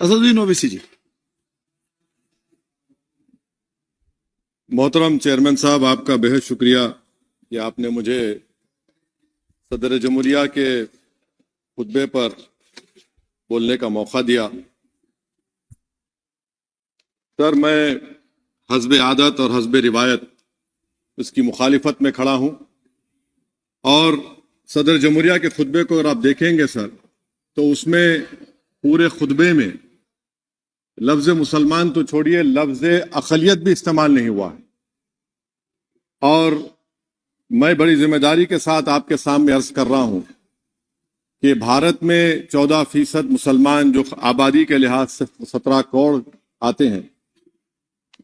असदुद्दीन ओवैसी जी। मोहतरम चेयरमैन साहब, आपका बेहद शुक्रिया कि आपने मुझे सदर जमहूरिया के खुतबे पर बोलने का मौका दिया। सर, मैं हस्ब आदत और हस्ब रिवायत इसकी मुखालिफत में खड़ा हूं और सदर जमहूरिया के खुतबे को अगर आप देखेंगे सर, तो उसमें पूरे खुतबे में लफ्ज मुसलमान तो छोड़िए, लफ्ज अक़लियत भी इस्तेमाल नहीं हुआ है। और मैं बड़ी जिम्मेदारी के साथ आपके सामने अर्ज कर रहा हूं कि भारत में 14% मुसलमान जो आबादी के लिहाज से 17 करोड़ आते हैं,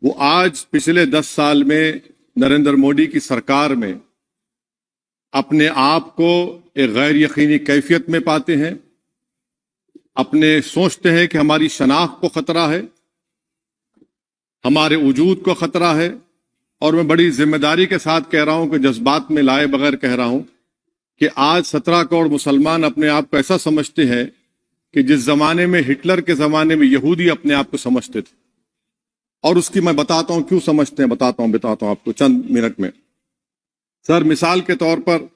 वो आज पिछले 10 साल में नरेंद्र मोदी की सरकार में अपने आप को एक गैर यकीनी कैफियत में पाते हैं, अपने सोचते हैं कि हमारी शनाख्त को खतरा है, हमारे वजूद को खतरा है। और मैं बड़ी जिम्मेदारी के साथ कह रहा हूं कि जज्बात में लाए बगैर कह रहा हूं कि आज 17 करोड़ मुसलमान अपने आप को ऐसा समझते हैं कि जिस जमाने में हिटलर के जमाने में यहूदी अपने आप को समझते थे। और उसकी मैं बताता हूं क्यों समझते हैं, बताता हूं आपको चंद मिनट में। सर, मिसाल के तौर पर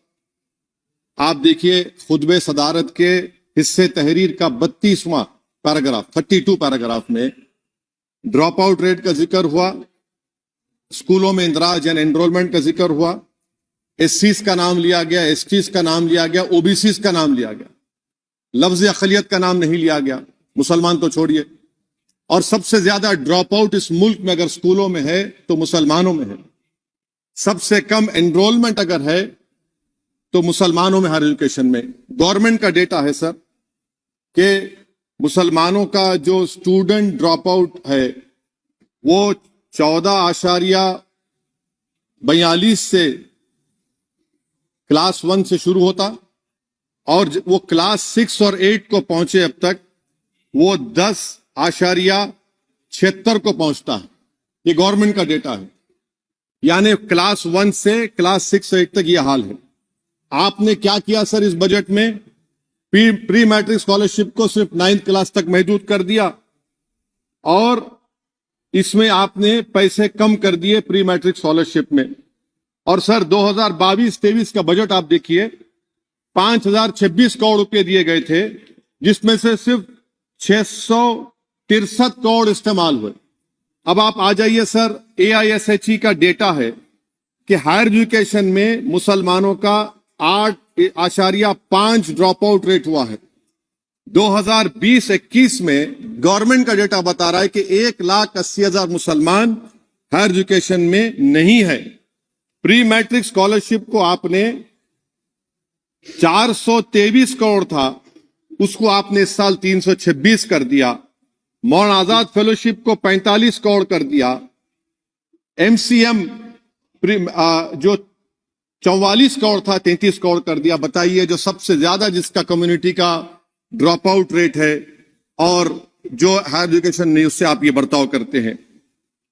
आप देखिए खुतबे सदारत के हिस्से तहरीर का 32वां पैराग्राफ 32 पैराग्राफ में ड्रॉप आउट रेट का जिक्र हुआ, स्कूलों में इंदराज यानी एनरोलमेंट का जिक्र हुआ, एससीज का नाम लिया गया, एसटीज का नाम लिया गया, ओबीसीज का नाम लिया गया, लफ्ज अक़लियत का नाम नहीं लिया गया, मुसलमान तो छोड़िए। और सबसे ज्यादा ड्रॉप आउट इस मुल्क में अगर स्कूलों में है तो मुसलमानों में है। सबसे कम एनरोलमेंट अगर है तो मुसलमानों में हायर एजुकेशन में। गवर्नमेंट का डेटा है सर कि मुसलमानों का जो स्टूडेंट ड्रॉप आउट है वो 14.42 से क्लास 1 से शुरू होता और वो क्लास 6 और 8 को पहुंचे अब तक वो 10.76 को पहुंचता है। ये गवर्नमेंट का डेटा है, यानी क्लास 1 से क्लास 6 से 8 तक ये हाल है। आपने क्या किया सर इस बजट में? प्री मैट्रिक स्कॉलरशिप को सिर्फ 9th क्लास तक महदूद कर दिया और इसमें आपने पैसे कम कर दिए प्री मैट्रिक स्कॉलरशिप में। और सर 2022-23 का बजट आप देखिए, 5026 करोड़ रुपए दिए गए थे, जिसमें से सिर्फ 663 करोड़ इस्तेमाल हुए। अब आप आ जाइए सर, AISHE का डेटा है कि हायर एजुकेशन में मुसलमानों का 8.5 ड्रॉप आउट रेट हुआ है। 2020-21 में गवर्नमेंट का डेटा बता रहा है कि 1,80,000 मुसलमान हायर एजुकेशन में नहीं है। प्री मैट्रिक स्कॉलरशिप को आपने 423 करोड़ था, उसको आपने इस साल 326 कर दिया। मौलाना आजाद फेलोशिप को 45 करोड़ कर दिया। MCM जो 44 करोड़ था 33 करोड़ कर दिया। बताइए, जो सबसे ज्यादा जिसका कम्युनिटी का ड्रॉप आउट रेट है और जो हायर एजुकेशन नहीं, उससे आप ये बर्ताव करते हैं।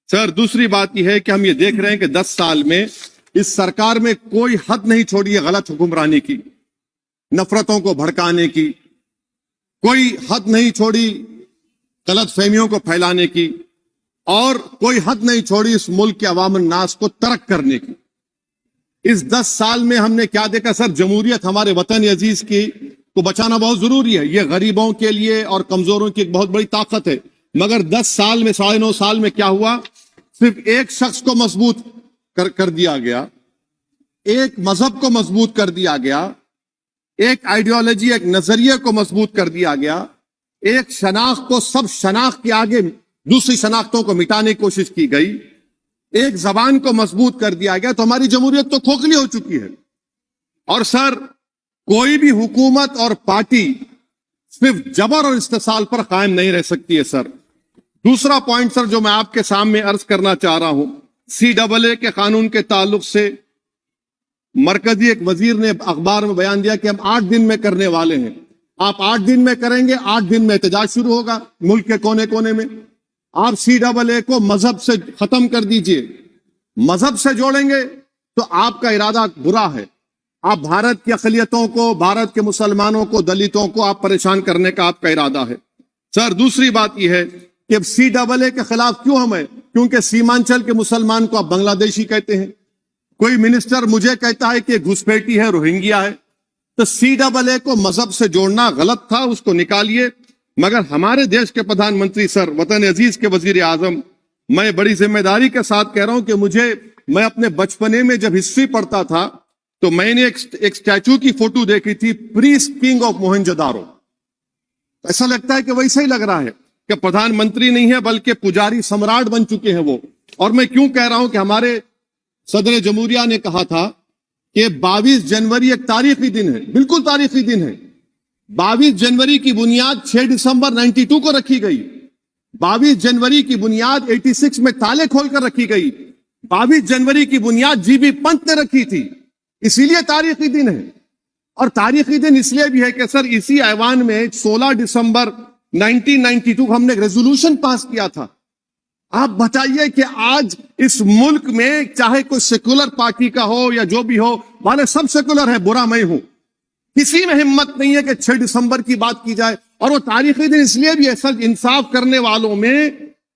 सर, दूसरी बात यह है कि हम ये देख रहे हैं कि 10 साल में इस सरकार में कोई हद नहीं छोड़ी है गलत हुक्मरानी की, नफरतों को भड़काने की, कोई हद नहीं छोड़ी गलत फहमियों को फैलाने की, और कोई हद नहीं छोड़ी इस मुल्क के अवाम नास को तर्क करने की। इस 10 साल में हमने क्या देखा सर? जमहूरियत हमारे वतन अजीज की को बचाना बहुत जरूरी है, ये गरीबों के लिए और कमजोरों की एक बहुत बड़ी ताकत है। मगर 10 साल में 9.5 साल में क्या हुआ? सिर्फ एक शख्स को मजबूत कर दिया गया, एक मजहब को मजबूत कर दिया गया, एक आइडियोलॉजी, एक नजरिए को मजबूत कर दिया गया, एक शनाख्त को सब शनाख्त के आगे दूसरी शनाख्तों को मिटाने की कोशिश की गई, एक जबान को मजबूत कर दिया गया। तो हमारी जमहूरियत तो खोखली हो चुकी है। और सर, कोई भी हुकूमत और पार्टी सिर्फ जबर और इस्तेसाल पर कायम नहीं रह सकती है सर। दूसरा पॉइंट सर जो मैं आपके सामने अर्ज करना चाह रहा हूं, CAA के कानून के ताल्लुक से मरकजी एक वजीर ने अखबार में बयान दिया कि हम 8 दिन में करने वाले हैं। आप 8 दिन में करेंगे, 8 दिन में एहतजाज शुरू होगा मुल्क के कोने कोने में। आप CAA को मजहब से खत्म कर दीजिए, मजहब से जोड़ेंगे तो आपका इरादा बुरा है। आप भारत की अक़लियतों को, भारत के मुसलमानों को, दलितों को आप परेशान करने का आपका इरादा है। सर दूसरी बात यह है कि अब CAA के खिलाफ क्यों हम है? क्योंकि सीमांचल के मुसलमान को आप बांग्लादेशी कहते हैं। कोई मिनिस्टर मुझे कहता है कि घुसपैठी है, रोहिंग्या है। तो CAA को मजहब से जोड़ना गलत था, उसको निकालिए। मगर हमारे देश के प्रधानमंत्री सर, वतन अजीज के वजीर आजम, मैं बड़ी जिम्मेदारी के साथ कह रहा हूं कि मैं अपने बचपने में जब हिस्ट्री पढ़ता था तो मैंने एक स्टैचू की फोटो देखी थी, प्रीस्ट किंग ऑफ मोहनजोदारो। ऐसा लगता है कि वैसा ही लग रहा है कि प्रधानमंत्री नहीं है बल्कि पुजारी सम्राट बन चुके हैं वो। और मैं क्यों कह रहा हूं कि हमारे सदर जमहूरिया ने कहा था कि 22 जनवरी एक तारीखी दिन है, बिल्कुल तारीखी दिन है। 22 जनवरी की बुनियाद 6 दिसंबर 92 को रखी गई। 22 जनवरी की बुनियाद 86 में ताले खोलकर रखी गई। 22 जनवरी की बुनियाद GB पंत ने रखी थी, इसीलिए तारीखी दिन है। और तारीखी दिन इसलिए भी है कि सर इसी ऐवान में 16 दिसंबर 1992 को हमने एक रेजोल्यूशन पास किया था। आप बताइए कि आज इस मुल्क में चाहे कोई सेकुलर पार्टी का हो या जो भी हो, वाले सब सेकुलर है, बुरा मैं हूं, किसी में हिम्मत नहीं है कि 6 दिसंबर की बात की जाए। और वो तारीखी दिन इसलिए भी है सर, इंसाफ करने वालों में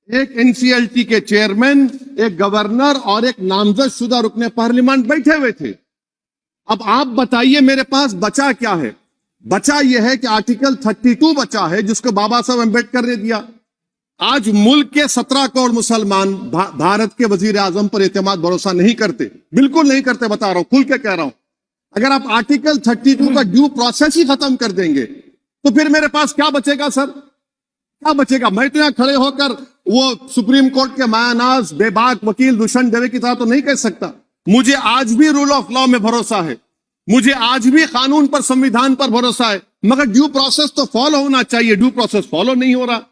एक NCLT के चेयरमैन, एक गवर्नर और एक नामजद शुदा रुकने पार्लियामेंट बैठे हुए थे। अब आप बताइए मेरे पास बचा क्या है? बचा यह है कि आर्टिकल 32 बचा है जिसको बाबा साहब अम्बेडकर ने दिया। आज मुल्क के 17 करोड़ मुसलमान भारत के वजीर आजम पर एतमाद भरोसा नहीं करते, बिल्कुल नहीं करते, बता रहा हूं, खुल के कह रहा हूं। अगर आप आर्टिकल 32 का ड्यू प्रोसेस ही खत्म कर देंगे तो फिर मेरे पास क्या बचेगा सर? क्या बचेगा? मैं तो यहां खड़े होकर वो सुप्रीम कोर्ट के मायानाज बेबाक वकील दुष्यंत दवे की तरह तो नहीं कह सकता। मुझे आज भी रूल ऑफ लॉ में भरोसा है, मुझे आज भी कानून पर, संविधान पर भरोसा है, मगर ड्यू प्रोसेस तो फॉलो होना चाहिए। ड्यू प्रोसेस फॉलो नहीं हो रहा।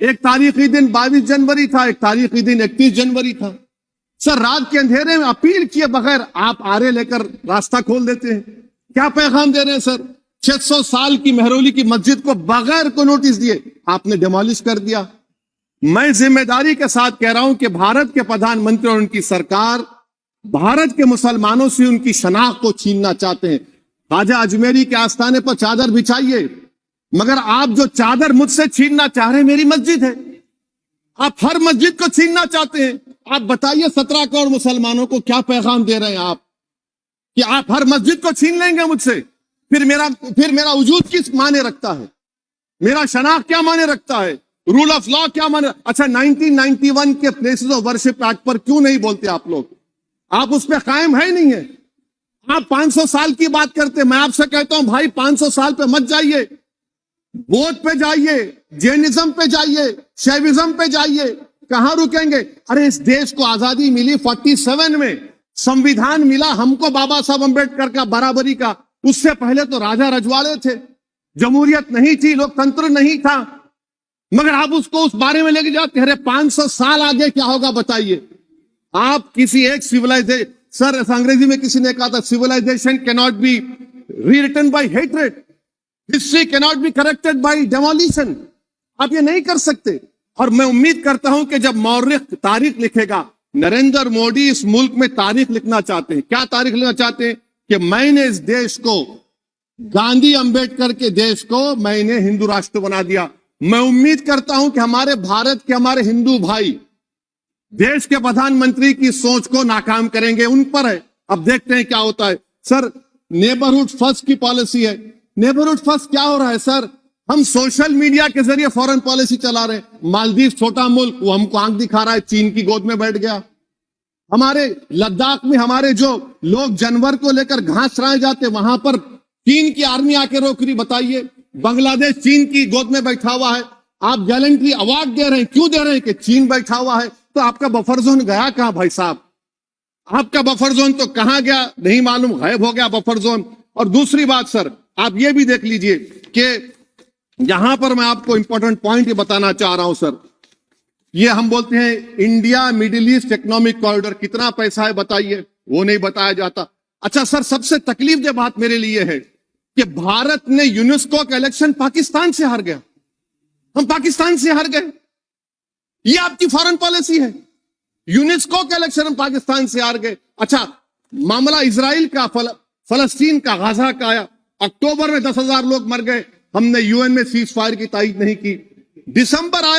एक तारीखी दिन 22 जनवरी था, एक तारीखी दिन 31 जनवरी था। सर रात के अंधेरे में अपील किए बगैर आप आरे लेकर रास्ता खोल देते हैं। क्या पैगाम दे रहे हैं सर? 600 साल की मेहरौली की मस्जिद को बगैर को नोटिस दिए आपने डिमोलिश कर दिया। मैं जिम्मेदारी के साथ कह रहा हूं कि भारत के प्रधानमंत्री और उनकी सरकार भारत के मुसलमानों से उनकी शनाख्त को छीनना चाहते हैं। ख्वाजा अजमेरी के आस्थाने पर चादर बिछाइए, मगर आप जो चादर मुझसे छीनना चाह रहे हैं मेरी मस्जिद है, आप हर मस्जिद को छीनना चाहते हैं। आप बताइए 17 करोड़ मुसलमानों को क्या पैगाम दे रहे हैं आप कि आप हर मस्जिद को छीन लेंगे मुझसे? फिर मेरा वजूद किस माने रखता है? मेरा शनाख्त क्या माने रखता है? रूल ऑफ लॉ क्या माने? अच्छा 1991 के प्लेसेस ऑफ वर्शिप एक्ट पर क्यों नहीं बोलते आप लोग? आप उस पर कायम है नहीं है। आप 500 साल की बात करते। मैं आपसे कहता हूं भाई 500 साल पे मत जाइए, बौद्ध पे जाइए, जैनिज्म पे जाइए, शैविज्म पे जाइए, कहां रुकेंगे? अरे इस देश को आजादी मिली 47 में, संविधान मिला हमको बाबा साहब अम्बेडकर का, बराबरी का। उससे पहले तो राजा रजवाड़े थे, जमहूरियत नहीं थी, लोकतंत्र नहीं था, मगर आप उसको उस बारे में लेके जाते। अरे 500 साल आगे क्या होगा बताइए? आप किसी एक सिविलाइजेशन, सर अंग्रेजी में किसी ने कहा था civilization can not be rewritten by hatred, history can not be corrected by demolition. आप ये नहीं कर सकते। और मैं उम्मीद करता हूं कि जब मौर्ख तारीख लिखेगा, नरेंद्र मोदी इस मुल्क में तारीख लिखना चाहते हैं। क्या तारीख लिखना चाहते हैं? कि मैंने इस देश को, गांधी अंबेडकर के देश को मैंने हिंदू राष्ट्र बना दिया। मैं उम्मीद करता हूं कि हमारे भारत के हमारे हिंदू भाई देश के प्रधानमंत्री की सोच को नाकाम करेंगे। उन पर है, अब देखते हैं क्या होता है। सर नेबरहुड फर्स्ट की पॉलिसी है। नेबरहुड फर्स्ट क्या हो रहा है सर? हम सोशल मीडिया के जरिए फॉरेन पॉलिसी चला रहे हैं। मालदीव छोटा मुल्क, वो हमको आंख दिखा रहा है, चीन की गोद में बैठ गया। हमारे लद्दाख में हमारे जो लोग जानवर को लेकर घास चराए जाते, वहां पर चीन की आर्मी आके रोक रही। बताइए, बांग्लादेश चीन की गोद में बैठा हुआ है। आप गैलेंट्री अवार्ड दे रहे हैं, क्यों दे रहे हैं? कि चीन बैठा हुआ है। तो आपका बफर जोन गया कहां भाई साहब? आपका बफर जोन तो कहां गया नहीं मालूम, गायब हो गया बफर जोन। और दूसरी बात सर, आप ये भी देख लीजिए कि यहां पर मैं आपको इंपॉर्टेंट पॉइंट ये बताना चाह रहा हूं सर। ये हम बोलते हैं India middle east economic corridor, कितना पैसा है बताइए? वो नहीं बताया जाता। अच्छा सर, सबसे तकलीफ दे बात मेरे लिए है कि भारत ने यूनेस्को का इलेक्शन पाकिस्तान से हार गया। हम पाकिस्तान से हार गए, ये आपकी फॉरेन पॉलिसी है। यूनेस्को के इलेक्शन हम पाकिस्तान से हार गए। अच्छा, मामला इजराइल का, फलस्तीन का, गाजा का आया। अक्टूबर में 10,000 लोग मर गए, हमने यूएन में सीज फायर की तायीद नहीं की। दिसंबर आया